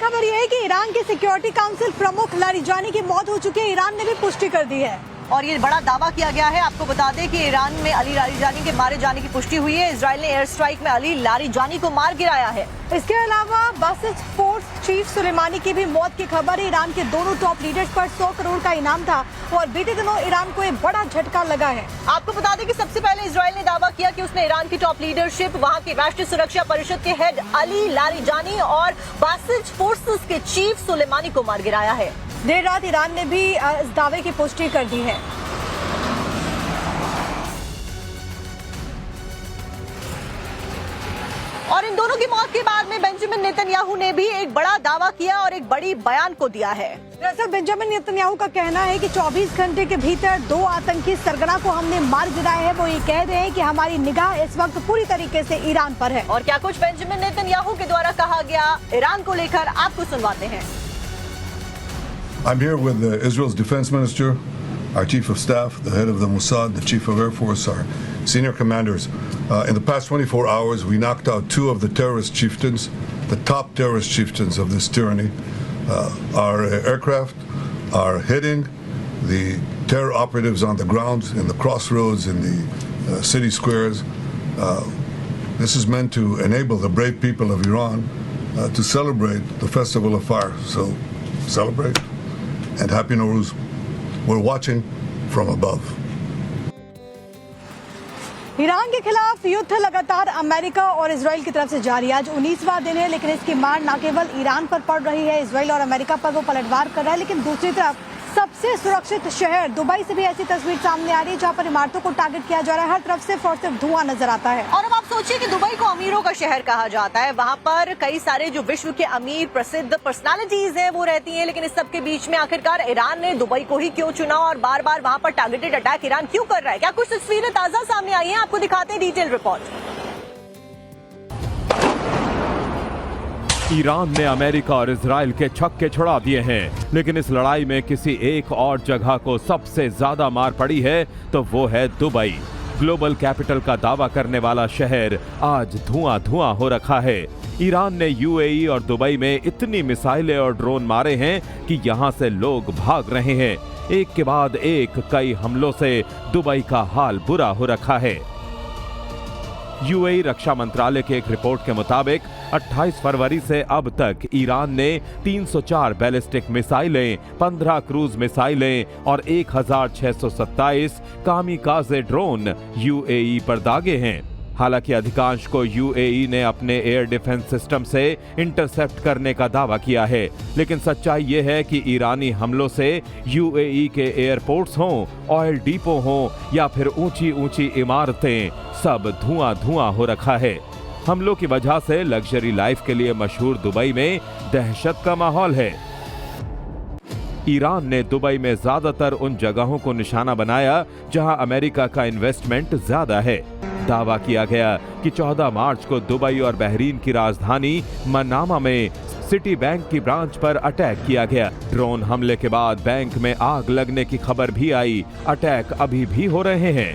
खबर यह है कि ईरान के सिक्योरिटी काउंसिल प्रमुख लारिजानी की मौत हो चुकी है। ईरान ने भी पुष्टि कर दी है और ये बड़ा दावा किया गया है। आपको बता दें कि ईरान में अली लारिजानी के मारे जाने की पुष्टि हुई है। इजराइल ने एयर स्ट्राइक में अली लारिजानी को मार गिराया है। इसके अलावा बासिज फोर्स चीफ सुलेमानी की भी मौत की खबर है। ईरान के दोनों टॉप लीडर्स पर 100 करोड़ का इनाम था और बीते दिनों ईरान को एक बड़ा झटका लगा है। आपको बता दें कि सबसे पहले इजराइल ने दावा किया कि उसने ईरान की टॉप लीडरशिप, वहां की राष्ट्रीय सुरक्षा परिषद के हेड अली लारिजानी और बासिज फोर्सेस के चीफ सुलेमानी को मार गिराया है। देर रात ईरान ने भी इस दावे की पुष्टि कर दी है। और इन दोनों की मौत के बाद में बेंजामिन नेतन्याहू ने भी एक बड़ा दावा किया और एक बड़ी बयान को दिया है। दरअसल बेंजामिन नेतन्याहू का कहना है कि 24 घंटे के भीतर 2 आतंकी सरगना को हमने मार गिराया है। वो ये कह रहे हैं कि हमारी निगाह इस वक्त पूरी तरीके से ईरान पर है। और क्या कुछ बेंजामिन नेतन्याहू के द्वारा कहा गया ईरान को लेकर, आपको सुनवाते हैं। I'm here with Israel's defense minister, our chief of staff, the head of the Mossad, the chief of Air Force, our senior commanders. In the past 24 hours, we knocked out 2 of the terrorist chieftains, the top terrorist chieftains of this tyranny. Our aircraft are hitting the terror operatives on the ground, in the crossroads, in the city squares. This is meant to enable the brave people of Iran to celebrate the Festival of Fire. So celebrate and Happy Nowruz. We're watching from above. Iran के खिलाफ युद्ध लगातार America और Israel की तरफ से जारी है। आज 19वां दिन है, लेकिन इसकी मार न केवल ईरान पर पड़ रही है, इजराइल और अमेरिका पर वो पलटवार कर रहा है। लेकिन दूसरी तरफ सबसे सुरक्षित शहर दुबई से भी ऐसी तस्वीर सामने आ रही है, जहां पर इमारतों को टारगेट किया जा रहा है। हर तरफ से सिर्फ धुआं नजर आता है। और अब आप सोचिए कि दुबई को अमीरों का शहर कहा जाता है। वहां पर कई सारे जो विश्व के अमीर प्रसिद्ध पर्सनालिटीज हैं वो रहती हैं, लेकिन इस सब के बीच में आखिरकार ईरान ने दुबई को ही क्यों चुना और बार बार वहां पर टारगेटेड अटैक ईरान क्यों कर रहा है? क्या कुछ तस्वीरें ताजा सामने आई हैं? आपको दिखाते हैं डिटेल रिपोर्ट। ईरान ने अमेरिका और इजराइल के छक्के छुड़ा दिए हैं, लेकिन इस लड़ाई में किसी एक और जगह को सबसे ज्यादा मार पड़ी है तो वो है दुबई। ग्लोबल कैपिटल का दावा करने वाला शहर आज धुआं धुआं हो रखा है। ईरान ने यूएई और दुबई में इतनी मिसाइलें और ड्रोन मारे हैं कि यहां से लोग भाग रहे हैं। एक के बाद एक कई हमलों से दुबई का हाल बुरा हो रखा है। यूएई रक्षा मंत्रालय के एक रिपोर्ट के मुताबिक 28 फरवरी से अब तक ईरान ने 304 बैलिस्टिक मिसाइलें, 15 क्रूज मिसाइलें और 1627 कामिकाज़े ड्रोन यूएई पर दागे हैं। हालांकि अधिकांश को यूएई ने अपने एयर डिफेंस सिस्टम से इंटरसेप्ट करने का दावा किया है, लेकिन सच्चाई ये है कि ईरानी हमलों से यूएई के एयरपोर्ट्स हों, ऑयल डिपो हों या फिर ऊंची ऊंची इमारतें, सब धुआं धुआं हो रखा है। हमलों की वजह से लग्जरी लाइफ के लिए मशहूर दुबई में दहशत का माहौल है। ईरान ने दुबई में ज्यादातर उन जगहों को निशाना बनाया जहां अमेरिका का इन्वेस्टमेंट ज्यादा है। दावा किया गया कि 14 मार्च को दुबई और बहरीन की राजधानी मनामा में सिटी बैंक की ब्रांच पर अटैक किया गया। ड्रोन हमले के बाद बैंक में आग लगने की खबर भी आई। अटैक अभी भी हो रहे हैं।